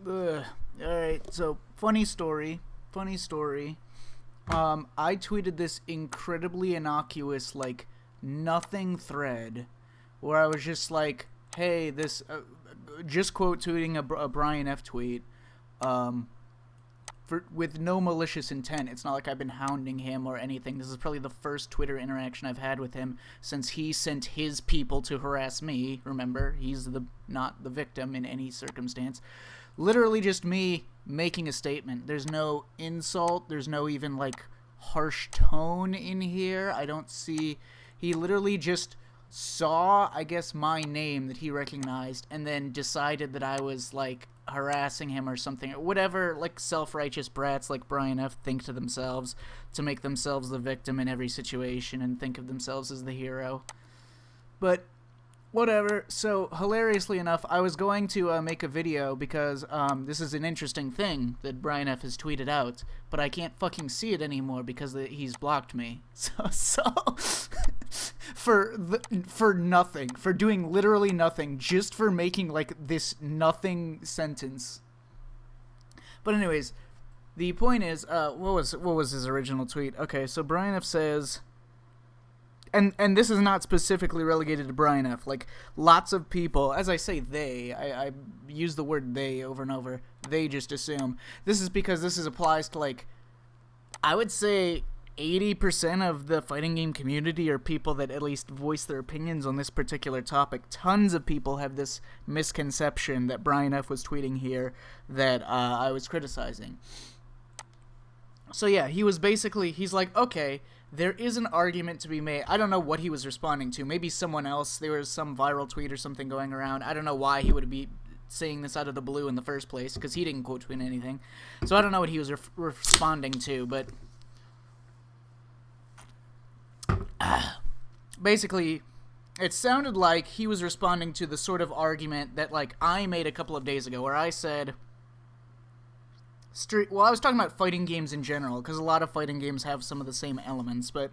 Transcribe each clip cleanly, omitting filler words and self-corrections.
Alright, so funny story. Funny story. I tweeted this incredibly innocuous, like, nothing thread where I was just like, hey, this, just quote tweeting a BrianF tweet, with no malicious intent. It's not like I've been hounding him or anything. This is probably the first Twitter interaction I've had with him since he sent his people to harass me. Remember, he's not the victim in any circumstance. Literally just me making a statement. There's no insult. There's no even, like, harsh tone in here. I don't see... He literally just saw, I guess, my name that he recognized and then decided that I was, like, harassing him or something. Whatever, like, self-righteous brats like BrianF think to themselves to make themselves the victim in every situation and think of themselves as the hero. But... whatever. So, hilariously enough, I was going to make a video because this is an interesting thing that BrianF has tweeted out, but I can't fucking see it anymore because he's blocked me. So for nothing, for doing literally nothing, just for making like this nothing sentence. But anyways, the point is, what was his original tweet? Okay, so BrianF says. And this is not specifically relegated to BrianF. Like, lots of people, as I say they, I use the word they over and over. They just assume. This is because this applies to, like, I would say 80% of the fighting game community are people that at least voice their opinions on this particular topic. Tons of people have this misconception that BrianF was tweeting here that I was criticizing. So yeah, he's like, okay, there is an argument to be made. I don't know what he was responding to. Maybe someone else. There was some viral tweet or something going around. I don't know why he would be saying this out of the blue in the first place, because he didn't quote tweet anything. So I don't know what he was responding to, but... basically, it sounded like he was responding to the sort of argument that, like, I made a couple of days ago, where I said... well, I was talking about fighting games in general, because a lot of fighting games have some of the same elements, but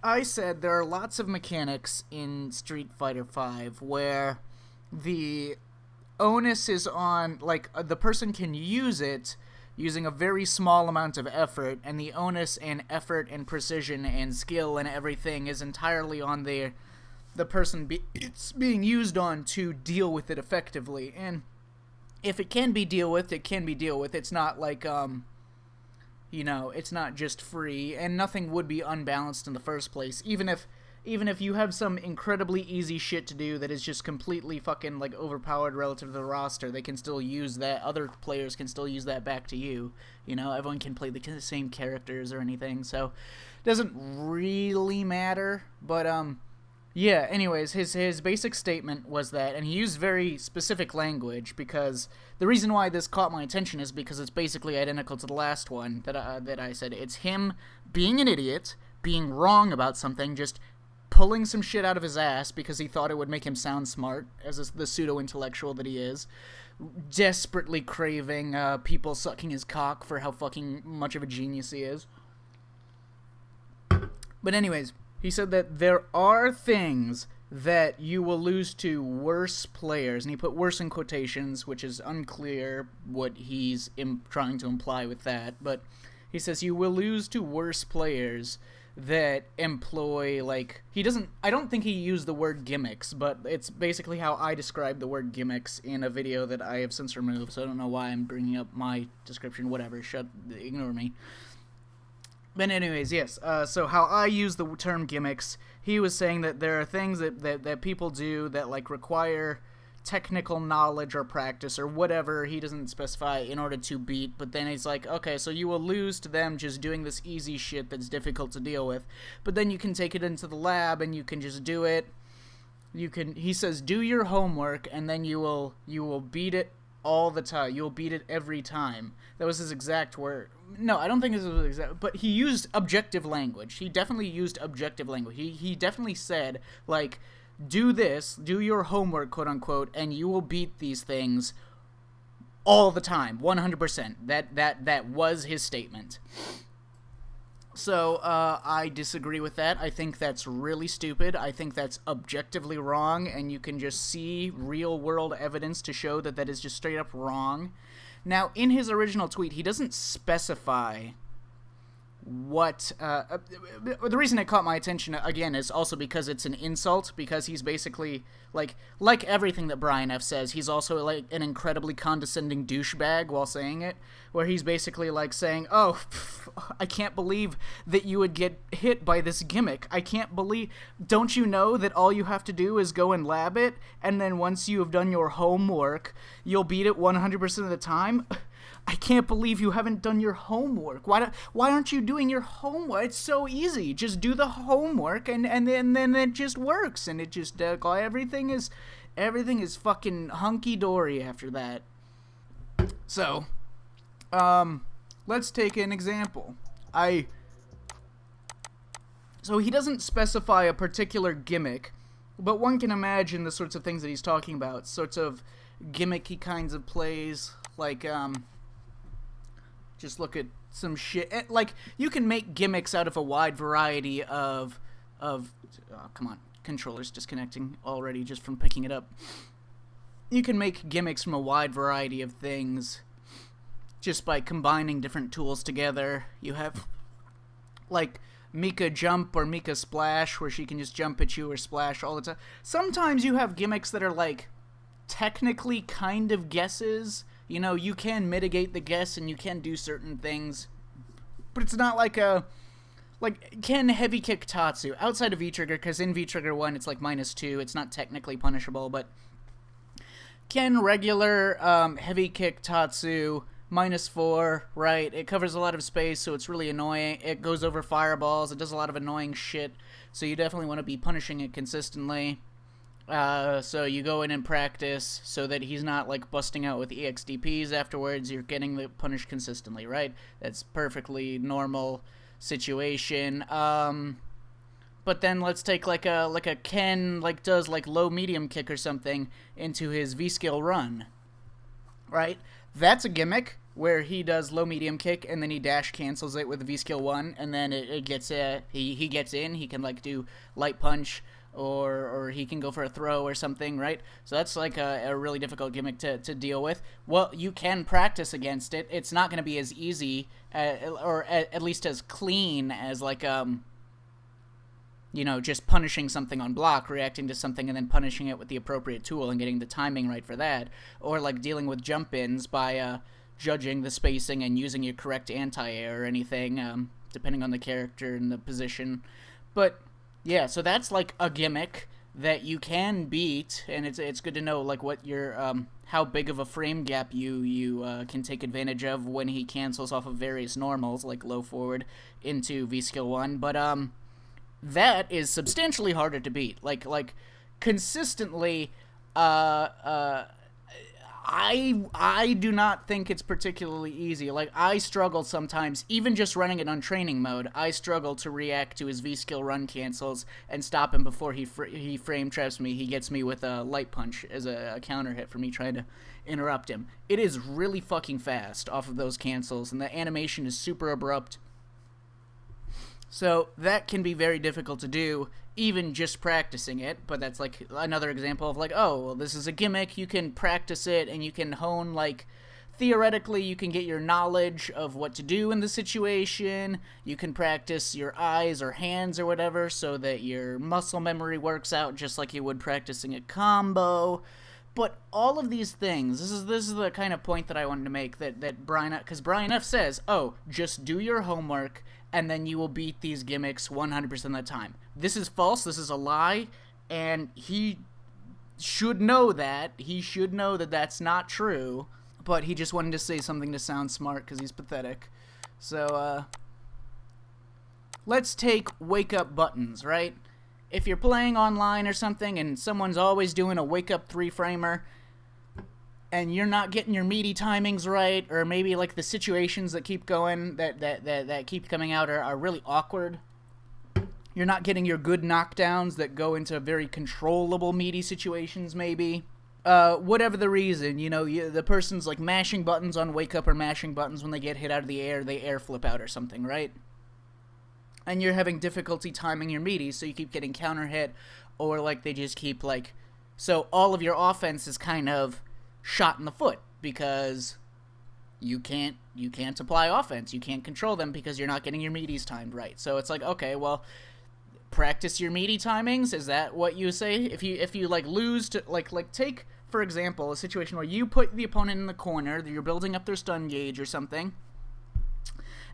I said there are lots of mechanics in Street Fighter V where the onus is on, like, the person can use it using a very small amount of effort, and the onus and effort and precision and skill and everything is entirely on the person it's being used on to deal with it effectively, and if it can be dealt with, it can be dealt with. It's not like, you know, it's not just free, and nothing would be unbalanced in the first place. Even if you have some incredibly easy shit to do that is just completely fucking, like, overpowered relative to the roster, they can still use that. Other players can still use that back to you. You know, everyone can play the same characters or anything, so it doesn't really matter, but, yeah, anyways, his basic statement was that, and he used very specific language, because the reason why this caught my attention is because it's basically identical to the last one that I said. It's him being an idiot, being wrong about something, just pulling some shit out of his ass because he thought it would make him sound smart, as the pseudo-intellectual that he is, desperately craving people sucking his cock for how fucking much of a genius he is. But anyways... he said that there are things that you will lose to worse players, and he put worse in quotations, which is unclear what he's trying to imply with that, but he says you will lose to worse players that employ, like, I don't think he used the word gimmicks, but it's basically how I describe the word gimmicks in a video that I have since removed, so I don't know why I'm bringing up my description, whatever, ignore me. But anyways, yes, so how I use the term gimmicks, he was saying that there are things that people do that, like, require technical knowledge or practice or whatever, he doesn't specify, in order to beat, but then he's like, okay, so you will lose to them just doing this easy shit that's difficult to deal with, but then you can take it into the lab and you can just do it, he says, do your homework, and then you will beat it all the time. You'll beat it every time. That was his exact word. No, I don't think this was exact, but he used objective language. He definitely used objective language. He definitely said, like, do this, do your homework, quote unquote, and you will beat these things all the time, 100%. That was his statement. So, I disagree with that. I think that's really stupid. I think that's objectively wrong, and you can just see real world evidence to show that that is just straight up wrong. Now, in his original tweet, he doesn't specify what the reason it caught my attention again is also because it's an insult, because he's basically like everything that BrianF says, he's also like an incredibly condescending douchebag while saying it, where he's basically like saying, oh, I can't believe that you would get hit by this gimmick. I can't believe, don't you know that all you have to do is go and lab it, and then once you have done your homework you'll beat it 100% of the time? I can't believe you haven't done your homework. Why aren't you doing your homework? It's so easy. Just do the homework, and then it just works, and it just everything is fucking hunky dory after that. So, let's take an example. So he doesn't specify a particular gimmick, but one can imagine the sorts of things that he's talking about, sorts of gimmicky kinds of plays, like just look at some shit. Like, you can make gimmicks out of a wide variety of oh, come on, controller's disconnecting already just from picking it up. You can make gimmicks from a wide variety of things just by combining different tools together. You have, like, Mika Jump or Mika Splash, where she can just jump at you or splash all the time. Sometimes you have gimmicks that are, like, technically kind of guesses. You know, you can mitigate the guess and you can do certain things, but it's not like can heavy kick Tatsu outside of V-Trigger, because in V-Trigger 1 it's like -2, it's not technically punishable, but can regular heavy kick Tatsu -4, right? It covers a lot of space, so it's really annoying. It goes over fireballs, it does a lot of annoying shit, so you definitely want to be punishing it consistently. So you go in and practice so that he's not, like, busting out with EXDPs afterwards. You're getting the punished consistently, right? That's perfectly normal situation. But then let's take, like a Ken, like, does, like, low medium kick or something into his V-skill run, right? That's a gimmick where he does low medium kick and then he dash cancels it with V-skill 1, and then it gets, he gets in, he can, like, do light punch, or he can go for a throw or something, right? So that's like a really difficult gimmick to deal with. Well, you can practice against it. It's not going to be as easy, or at least as clean as, like, you know, just punishing something on block, reacting to something and then punishing it with the appropriate tool and getting the timing right for that. Or, like, dealing with jump-ins by judging the spacing and using your correct anti-air or anything, depending on the character and the position. But yeah, so that's, like, a gimmick that you can beat, and it's good to know, like, what your how big of a frame gap you can take advantage of when he cancels off of various normals, like low forward into V-skill 1. But that is substantially harder to beat. Like consistently, I do not think it's particularly easy. Like, I struggle sometimes, even just running it on training mode, I struggle to react to his V-skill run cancels and stop him before he frame traps me. He gets me with a light punch as a counter hit for me trying to interrupt him. It is really fucking fast off of those cancels, and the animation is super abrupt. So that can be very difficult to do, even just practicing it, but that's, like, another example of, like, oh, well, this is a gimmick, you can practice it, and you can hone, like, theoretically, you can get your knowledge of what to do in the situation, you can practice your eyes or hands or whatever, so that your muscle memory works out just like you would practicing a combo. But all of these things, this is the kind of point that I wanted to make, that Brian, because BrianF says, oh, just do your homework, and then you will beat these gimmicks 100% of the time. This is false, this is a lie, and he should know that. He should know that that's not true, but he just wanted to say something to sound smart because he's pathetic. So, let's take wake-up buttons, right? If you're playing online or something and someone's always doing a wake-up 3-framer, and you're not getting your meaty timings right, or maybe, like, the situations that keep going, that keep coming out are really awkward. You're not getting your good knockdowns that go into very controllable meaty situations, maybe. Whatever the reason, you know, the person's, like, mashing buttons on wake up or mashing buttons when they get hit out of the air, they air flip out or something, right? and you're having difficulty timing your meaties, so you keep getting counter hit, or like they just keep like, so all of your offense is kind of shot in the foot because you can't apply offense, you can't control them because you're not getting your meaties timed right. So it's like, okay, well, practice your meaty timings. Is that what you say? If you like lose to like take for example a situation where you put the opponent in the corner, you're building up their stun gauge or something,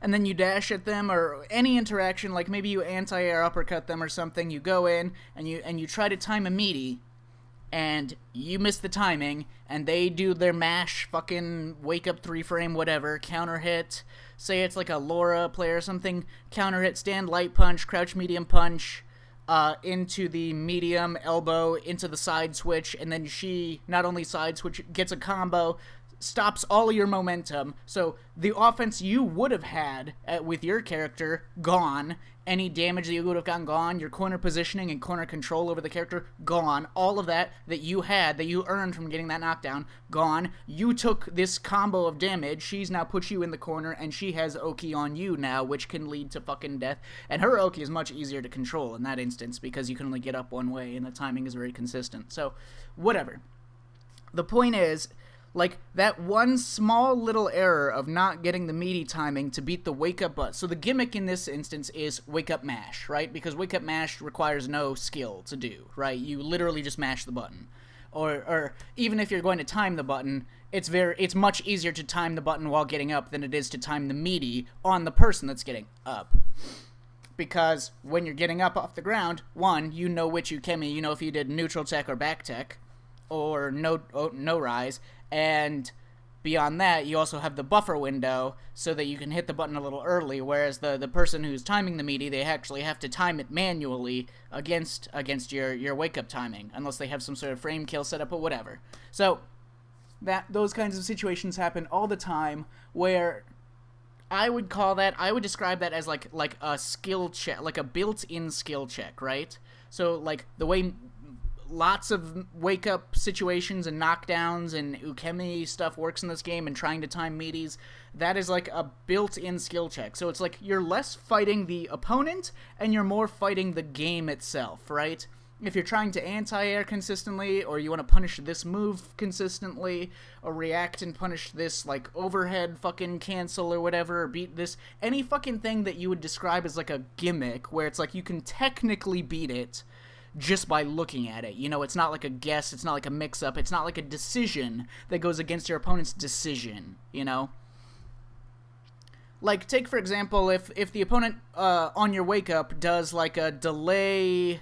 and then you dash at them, or any interaction, like maybe you anti-air uppercut them or something, you go in and you try to time a meaty, and you miss the timing, and they do their mash, fucking wake up 3-frame, whatever, counter hit, say it's like a Laura player or something, counter hit, stand light punch, crouch medium punch, into the medium elbow, into the side switch, and then she not only side switch, gets a combo, stops all of your momentum, so the offense you would have had with your character, gone, any damage that you would have gotten, gone, your corner positioning and corner control over the character, gone, all of that you had, that you earned from getting that knockdown, gone, you took this combo of damage, she's now put you in the corner, and she has Oki on you now, which can lead to fucking death, and her Oki is much easier to control in that instance, because you can only get up one way, and the timing is very consistent, so, whatever. The point is, like, that one small little error of not getting the meaty timing to beat the wake-up button. So the gimmick in this instance is wake-up mash, right? Because wake-up mash requires no skill to do, right? You literally just mash the button. Or even if you're going to time the button, it's much easier to time the button while getting up than it is to time the meaty on the person that's getting up. Because when you're getting up off the ground, one, you know which ukemi, you know if you did neutral tech or back tech, or no rise, and beyond that, you also have the buffer window so that you can hit the button a little early, whereas the person who's timing the meaty, they actually have to time it manually against your wake-up timing, unless they have some sort of frame kill setup or whatever. So, those kinds of situations happen all the time, where I would describe that as like a skill check, like a built-in skill check, right? So, like, the way lots of wake-up situations and knockdowns and ukemi stuff works in this game, and trying to time meaties, that is like a built-in skill check. So it's like you're less fighting the opponent and you're more fighting the game itself, right? If you're trying to anti-air consistently, or you want to punish this move consistently, or react and punish this, like, overhead fucking cancel or whatever, or beat this, any fucking thing that you would describe as like a gimmick, where it's like you can technically beat it just by looking at it. You know, it's not like a guess, it's not like a mix-up, it's not like a decision that goes against your opponent's decision, you know? Like, take for example, if the opponent on your wake-up does like a delay,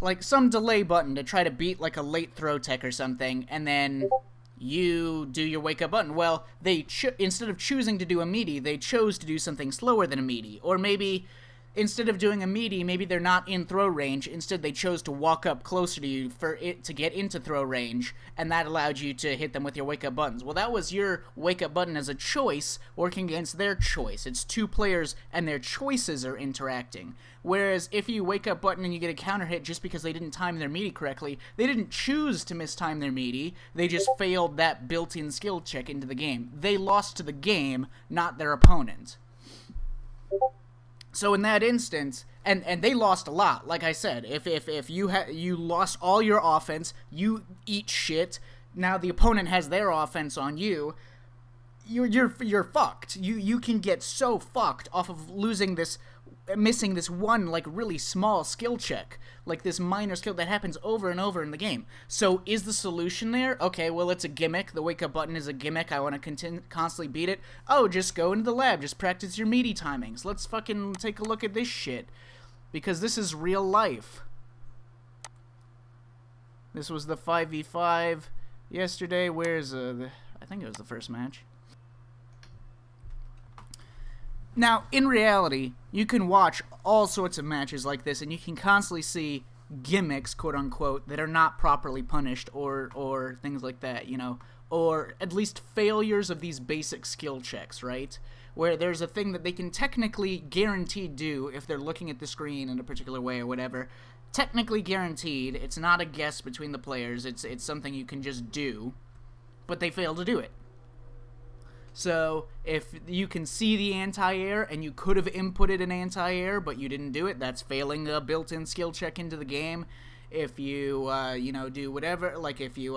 like some delay button to try to beat like a late throw tech or something, and then you do your wake-up button. Well, they instead of choosing to do a meaty, they chose to do something slower than a meaty, or maybe instead of doing a meaty, maybe they're not in throw range. Instead, they chose to walk up closer to you for it to get into throw range, and that allowed you to hit them with your wake-up buttons. Well, that was your wake-up button as a choice working against their choice. It's two players, and their choices are interacting. Whereas if you wake-up button and you get a counter hit just because they didn't time their meaty correctly, they didn't choose to mistime their meaty, they just failed that built-in skill check into the game. They lost to the game, not their opponent. So in that instance, and they lost a lot, like I said, if you lost all your offense, you eat shit, now the opponent has their offense on you, you're fucked. You can get so fucked off of missing this one, like, really small skill check, like this minor skill that happens over and over in the game. So is the solution there? Okay, well, it's a gimmick. The wake-up button is a gimmick. I want to constantly beat it. Oh, just go into the lab. Just practice your meaty timings. Let's fucking take a look at this shit, because this is real life. This was the 5v5 yesterday. Where's I think it was the first match. Now, in reality, you can watch all sorts of matches like this, and you can constantly see gimmicks, quote-unquote, that are not properly punished, or things like that, you know, or at least failures of these basic skill checks, right? Where there's a thing that they can technically guaranteed do if they're looking at the screen in a particular way or whatever. Technically guaranteed. It's not a guess between the players. It's something you can just do, but they fail to do it. So if you can see the anti-air and you could have inputted an anti-air but you didn't do it, that's failing a built-in skill check into the game. If you, do whatever, like if you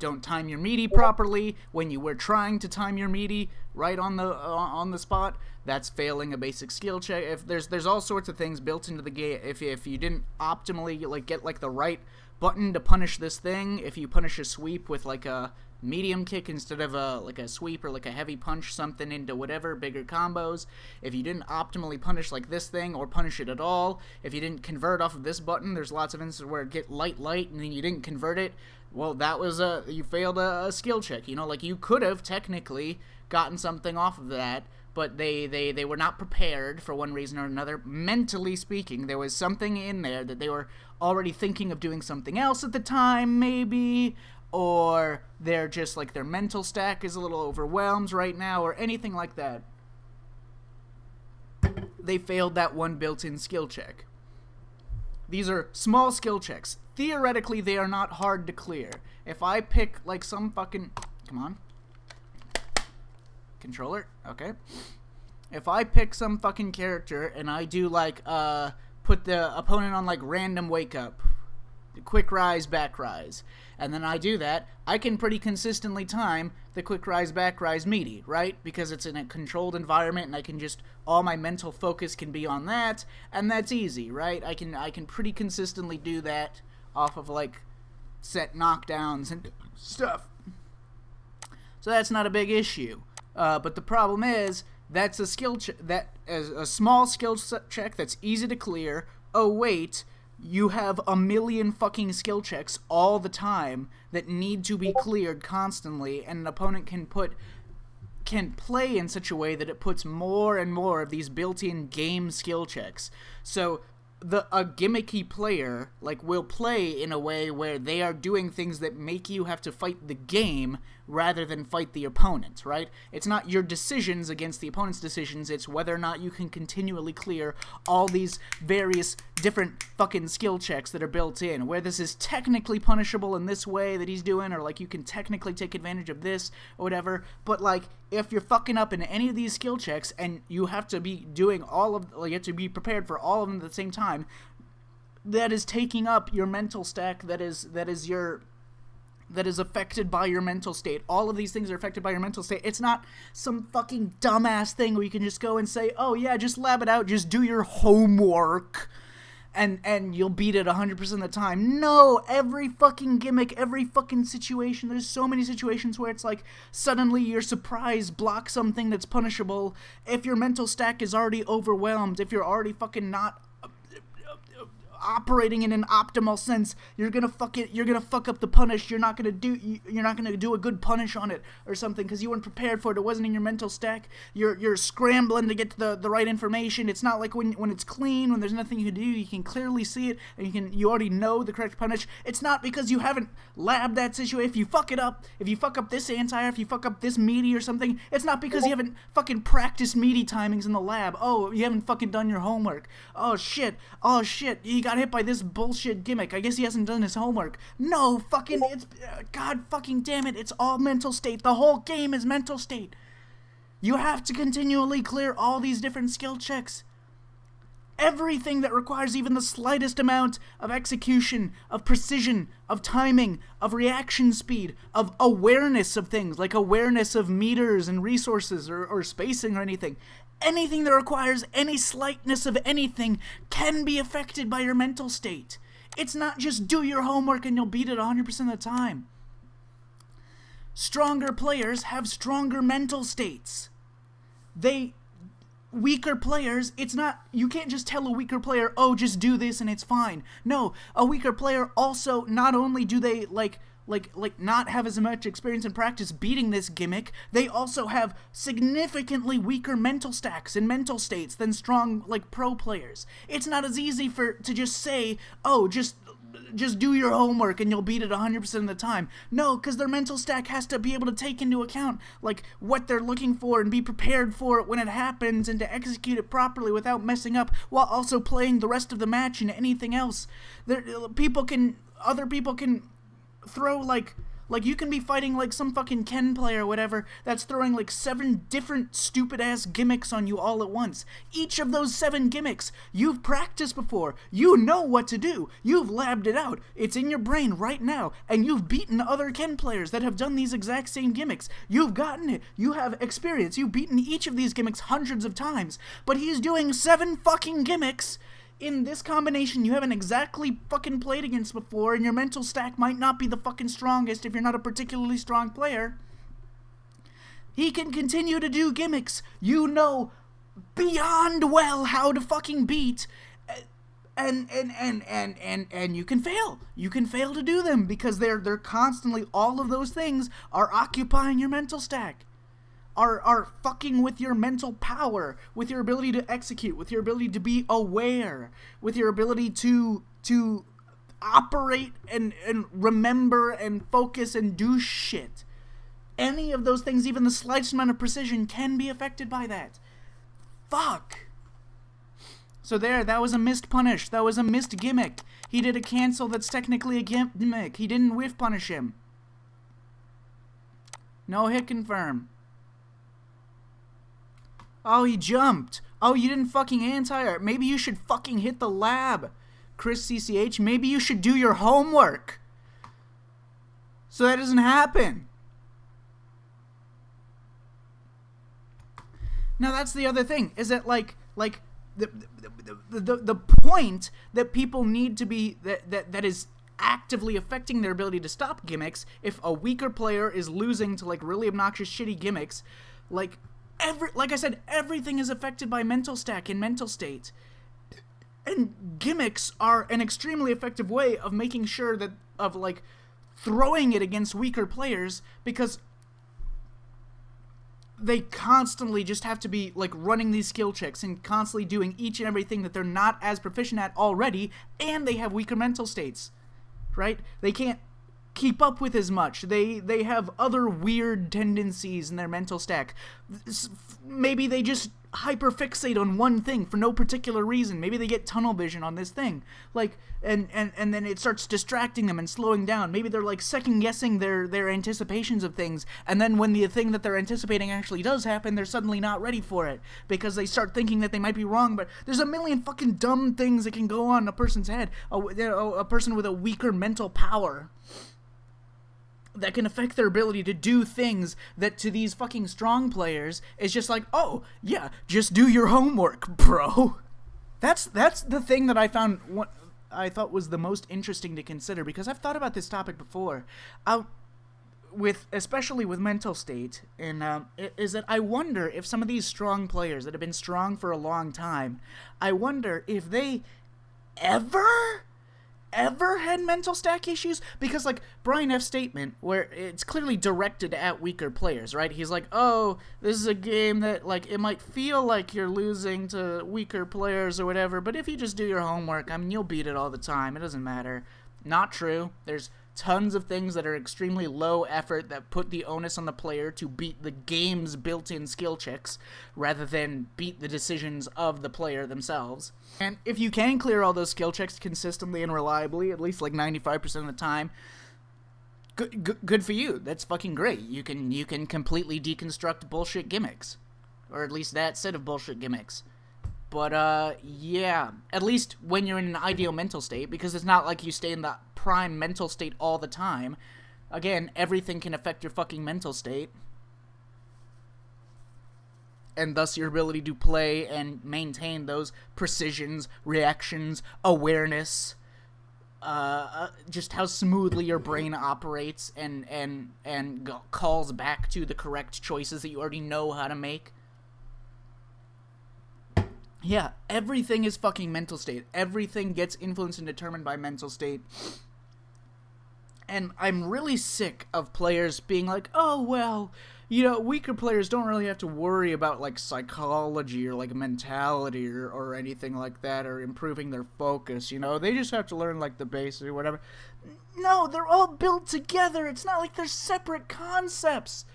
don't time your meaty properly when you were trying to time your meaty right on the spot, that's failing a basic skill check. If there's all sorts of things built into the game. If you didn't optimally get the right button to punish this thing, if you punish a sweep with a medium kick instead of a sweep or a heavy punch something into whatever bigger combos, if you didn't optimally punish this thing or punish it at all, if you didn't convert off of this button, there's lots of instances where it get light and then you didn't convert it, well, that was you failed a skill check. You could have technically gotten something off of that, but they were not prepared for one reason or another. Mentally speaking, there was something in there that they were already thinking of doing something else at the time, maybe, or they're just their mental stack is a little overwhelmed right now, or anything like that. They failed that one built-in skill check. These are small skill checks. Theoretically, they are not hard to clear. If I pick some fucking... Come on. Controller? Okay. If I pick some fucking character and I do put the opponent on random wake up, quick rise, back rise, and then I do that, I can pretty consistently time the quick rise, back rise meaty, right? Because it's in a controlled environment and I can just, all my mental focus can be on that, and that's easy, right? I can pretty consistently do that off of set knockdowns and stuff. So that's not a big issue. But the problem is, that's a skill that is a small skill check that's easy to clear. Oh wait, you have a million fucking skill checks all the time that need to be cleared constantly, and an opponent can play in such a way that it puts more and more of these built-in game skill checks. So a gimmicky player will play in a way where they are doing things that make you have to fight the game rather than fight the opponent, right? It's not your decisions against the opponent's decisions, it's whether or not you can continually clear all these various different fucking skill checks that are built in, where this is technically punishable in this way that he's doing, or you can technically take advantage of this or whatever, but if you're fucking up in any of these skill checks and you have to be doing you have to be prepared for all of them at the same time, that is taking up your mental stack, that is affected by your mental state. All of these things are affected by your mental state. It's not some fucking dumbass thing where you can just go and say, oh yeah, just lab it out, just do your homework, and you'll beat it 100% of the time. No, every fucking gimmick, every fucking situation, there's so many situations where it's suddenly you're surprised, block something that's punishable. If your mental stack is already overwhelmed, if you're already fucking not operating in an optimal sense, you're gonna fuck up the punish. You're not gonna do a good punish on it or something because you weren't prepared for it. It wasn't in your mental stack. You're scrambling to get to the right information. It's not like when it's clean, when there's nothing you can do, you can clearly see it and you already know the correct punish. It's not because you haven't labbed that situation. If you fuck up this anti-air, if you fuck up this meaty or something, it's not because you haven't fucking practiced meaty timings in the lab. Oh, you haven't fucking done your homework. Oh shit, you got hit by this bullshit gimmick. I guess he hasn't done his homework. No, fucking, it's, god fucking damn it, it's all mental state. The whole game is mental state. You have to continually clear all these different skill checks. Everything that requires even the slightest amount of execution, of precision, of timing, of reaction speed, of awareness of things, like awareness of meters and resources or spacing or anything. Anything that requires any slightness of anything can be affected by your mental state. It's not just do your homework and you'll beat it 100% of the time. Stronger players have stronger mental states. Weaker players, it's not, you can't just tell a weaker player, oh, just do this and it's fine. No, a weaker player also, not only do they not have as much experience and practice beating this gimmick, they also have significantly weaker mental stacks and mental states than strong, pro players. It's not as easy to just say, oh, just do your homework and you'll beat it 100% of the time. No, because their mental stack has to be able to take into account, what they're looking for and be prepared for it when it happens and to execute it properly without messing up while also playing the rest of the match and anything else. Other people can throw Like, you can be fighting, like, some fucking Ken player or whatever that's throwing, like, 7 different stupid-ass gimmicks on you all at once. Each of those 7 gimmicks, you've practiced before. You know what to do. You've labbed it out. It's in your brain right now. And you've beaten other Ken players that have done these exact same gimmicks. You've gotten it. You have experience. You've beaten each of these gimmicks hundreds of times. But he's doing 7 fucking gimmicks in this combination you haven't exactly fucking played against before, and your mental stack might not be the fucking strongest if you're not a particularly strong player. He can continue to do gimmicks you know beyond well how to fucking beat, and you can fail. You can fail to do them because they're constantly, all of those things are occupying your mental stack. Are fucking with your mental power, with your ability to execute, with your ability to be aware, with your ability to operate and remember and focus and do shit. Any of those things, even the slightest amount of precision, can be affected by that. Fuck. So that was a missed punish. That was a missed gimmick. He did a cancel that's technically a gimmick. He didn't whiff punish him. No hit confirm. Oh, he jumped. Oh, you didn't fucking anti-art. Maybe you should fucking hit the lab. Chris CCH, maybe you should do your homework. So that doesn't happen. Now that's the other thing, is that like the point that people need to be, that is actively affecting their ability to stop gimmicks, if a weaker player is losing to like really obnoxious shitty gimmicks, like I said, everything is affected by mental stack and mental state. And gimmicks are an extremely effective way of making sure that, of like, throwing it against weaker players, because they constantly just have to be, like, running these skill checks and constantly doing each and everything that they're not as proficient at already, and they have weaker mental states, right? They can't keep up with as much. They have other weird tendencies in their mental stack. Maybe they just hyperfixate on one thing for no particular reason. Maybe they get tunnel vision on this thing, like, and then it starts distracting them and slowing down. Maybe they're like second guessing their anticipations of things, and then when the thing that they're anticipating actually does happen, they're suddenly not ready for it because they start thinking that they might be wrong. But there's a million fucking dumb things that can go on in a person's head. A person with a weaker mental power that can affect their ability to do things that to these fucking strong players is just like, oh, yeah, just do your homework, bro. That's the thing that I found, what I thought was the most interesting to consider, because I've thought about this topic before, especially with mental state, and is that I wonder if some of these strong players that have been strong for a long time, I wonder if they ever had mental stack issues, because like BrianF's statement, where it's clearly directed at weaker players, right? He's like, oh, this is a game that like it might feel like you're losing to weaker players or whatever, but if you just do your homework, I mean, you'll beat it all the time. It doesn't matter. Not true. There's tons of things that are extremely low effort that put the onus on the player to beat the game's built-in skill checks rather than beat the decisions of the player themselves. And if you can clear all those skill checks consistently and reliably, at least like 95% of the time, good for you. That's fucking great. You can completely deconstruct bullshit gimmicks, or at least that set of bullshit gimmicks. But, yeah, at least when you're in an ideal mental state, because it's not like you stay in the prime mental state all the time. Again, everything can affect your fucking mental state. And thus your ability to play and maintain those precisions, reactions, awareness, just how smoothly your brain operates and calls back to the correct choices that you already know how to make. Yeah, everything is fucking mental state. Everything gets influenced and determined by mental state. And I'm really sick of players being like, oh, well, you know, weaker players don't really have to worry about, like, psychology or, like, mentality or anything like that, or improving their focus, you know? They just have to learn, like, the basics or whatever. No, they're all built together. It's not like they're separate concepts.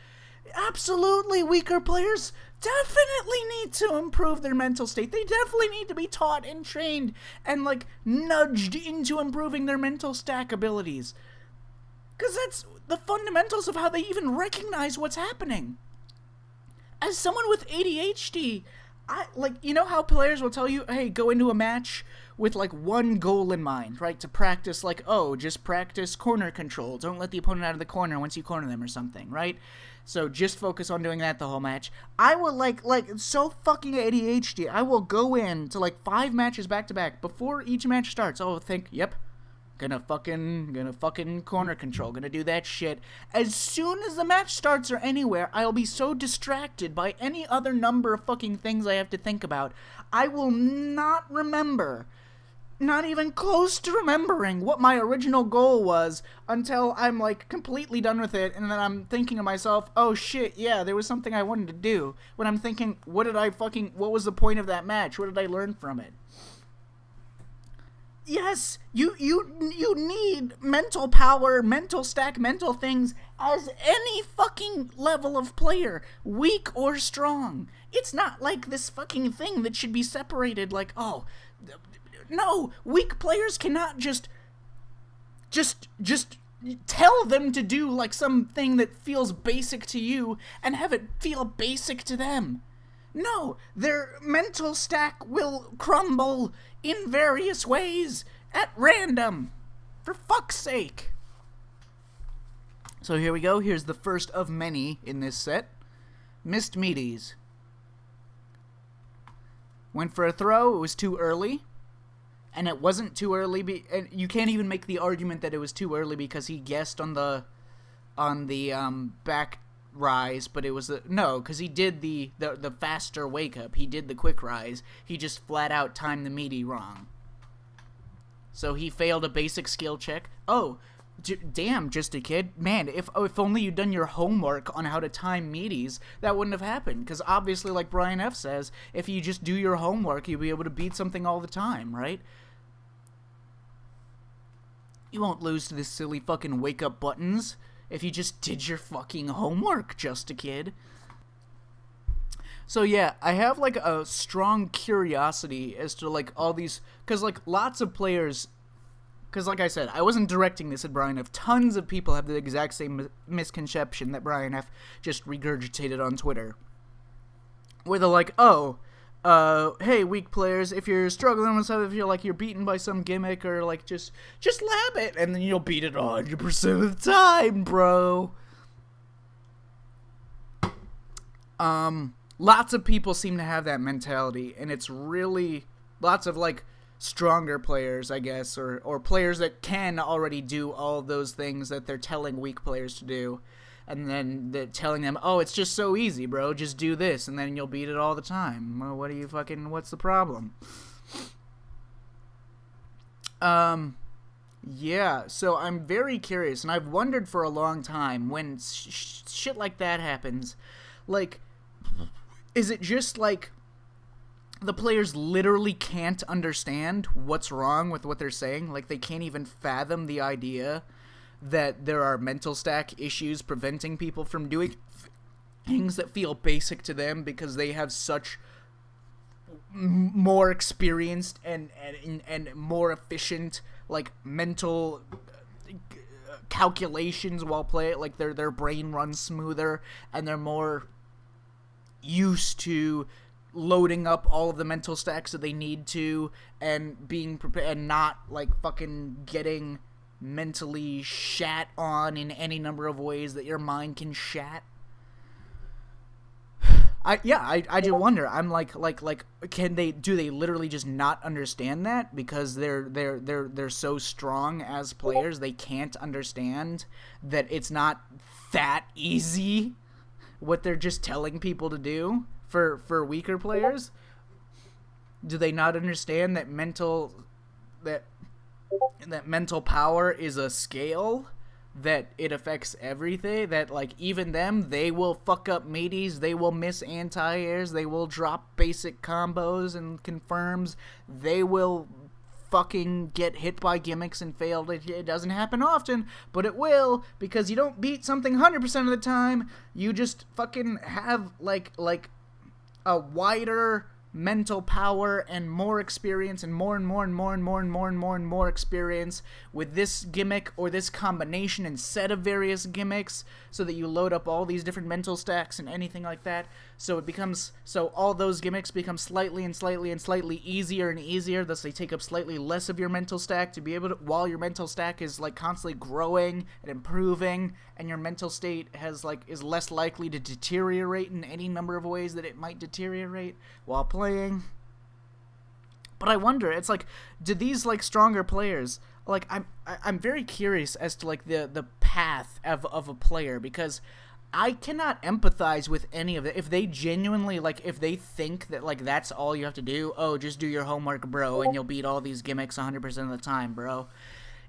Absolutely, weaker players definitely need to improve their mental state. They definitely need to be taught and trained and, like, nudged into improving their mental stack abilities. Because the fundamentals of how they even recognize what's happening. As someone with ADHD, you know how players will tell you, hey, go into a match with, like, one goal in mind, right? To practice, like, oh, just practice corner control. Don't let the opponent out of the corner once you corner them or something, right? So just focus on doing that the whole match. I will, so fucking ADHD, I will go in to, 5 matches back-to-back. Before each match starts, I'll think, yep, gonna fucking corner control, gonna do that shit. As soon as the match starts or anywhere, I'll be so distracted by any other number of fucking things I have to think about. I will not remember, not even close to remembering what my original goal was until I'm, completely done with it, and then I'm thinking to myself, oh shit, yeah, there was something I wanted to do. When I'm thinking, what was the point of that match? What did I learn from it? Yes, you need mental power, mental stack, mental things as any fucking level of player, weak or strong. It's not like this fucking thing that should be separated no, weak players cannot just tell them to do something that feels basic to you and have it feel basic to them. No, their mental stack will crumble in various ways at random. For fuck's sake. So here we go. Here's the first of many in this set. Missed meaties. Went for a throw. It was too early. And it wasn't too early. And you can't even make the argument that it was too early because he guessed on the back rise, but it was no, because he did the faster wake up. He did the quick rise. He just flat out timed the meaty wrong. So he failed a basic skill check. Oh, damn, just a kid. Man, if only you'd done your homework on how to time meaties, that wouldn't have happened. Because obviously, like BrianF says, if you just do your homework, you'll be able to beat something all the time, right? You won't lose to this silly fucking wake up buttons if you just did your fucking homework, just a kid. So yeah, I have a strong curiosity as to all these, because lots of players, because like I said, I wasn't directing this at BrianF. Tons of people have the exact same misconception that BrianF just regurgitated on Twitter, where they're like, oh, hey, weak players, if you're struggling with something, if you're beaten by some gimmick, or just lab it, and then you'll beat it 100% of the time, bro. Lots of people seem to have that mentality, and it's really lots of stronger players, I guess, or players that can already do all those things that they're telling weak players to do. And then they're telling them, oh, it's just so easy, bro. Just do this, and then you'll beat it all the time. Well, what's the problem? Yeah, so I'm very curious, and I've wondered for a long time when shit like that happens. Is it just the players literally can't understand what's wrong with what they're saying? They can't even fathom the idea that there are mental stack issues preventing people from doing things that feel basic to them because they have such more experienced and more efficient mental calculations while playing. Their brain runs smoother and they're more used to loading up all of the mental stacks that they need to and being prepared and not fucking getting mentally shat on in any number of ways that your mind can shat. I do wonder. I'm do they literally just not understand that because they're so strong as players they can't understand that it's not that easy what they're just telling people to do for weaker players? Do they not understand that mental power is a scale, that it affects everything, that even them, they will fuck up meaties, they will miss anti-airs, they will drop basic combos and confirms, they will fucking get hit by gimmicks and fail. It doesn't happen often, but it will, because you don't beat something 100% of the time, you just fucking have a wider mental power and more experience and more and more and more and more and more and more and more experience with this gimmick or this combination and set of various gimmicks, so that you load up all these different mental stacks and anything like that. So all those gimmicks become slightly and slightly easier and easier, thus they take up slightly less of your mental stack to be able to, while your mental stack is like constantly growing and improving, and your mental state is less likely to deteriorate in any number of ways that it might deteriorate while playing. But I wonder, it's like, do these like stronger players, like I'm very curious as to like the path of a player, because I cannot empathize with any of it. If they genuinely, like, if they think that, like, that's all you have to do, oh, just do your homework, bro, and you'll beat all these gimmicks 100% of the time, bro.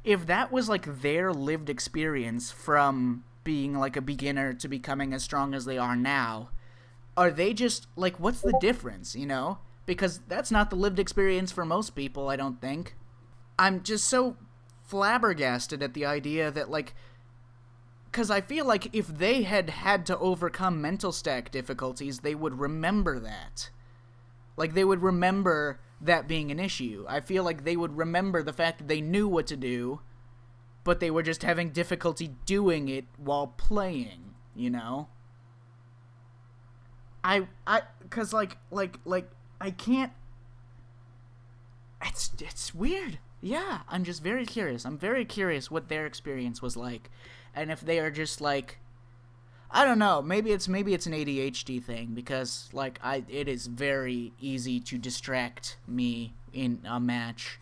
If that was, like, their lived experience from being, like, a beginner to becoming as strong as they are now, are they just, like, what's the difference, you know? Because that's not the lived experience for most people, I don't think. I'm just so flabbergasted at the idea that, like, because I feel like if they had had to overcome mental stack difficulties, they would remember that. Like, they would remember that being an issue. I feel like they would remember the fact that they knew what to do, but they were just having difficulty doing it while playing, you know? Because, I can't... It's weird. Yeah, I'm just very curious. I'm very curious what their experience was like. And if they are just like, I don't know, maybe it's an ADHD thing, because like it is very easy to distract me in a match.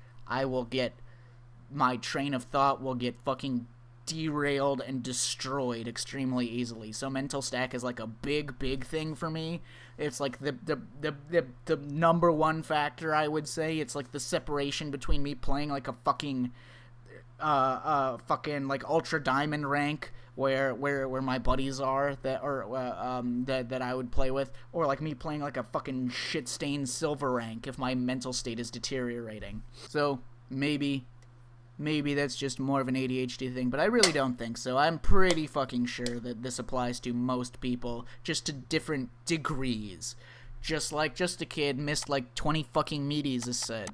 My train of thought will get fucking derailed and destroyed extremely easily. So mental stack is like a big thing for me. It's like the number one factor, I would say. It's like the separation between me playing like a fucking like ultra diamond rank where my buddies are that I would play with, or like me playing like a fucking shit stained silver rank if my mental state is deteriorating. So maybe that's just more of an ADHD thing, but I really don't think so. I'm pretty fucking sure that this applies to most people, just to different degrees. Just a kid missed like 20 fucking meaties, as said.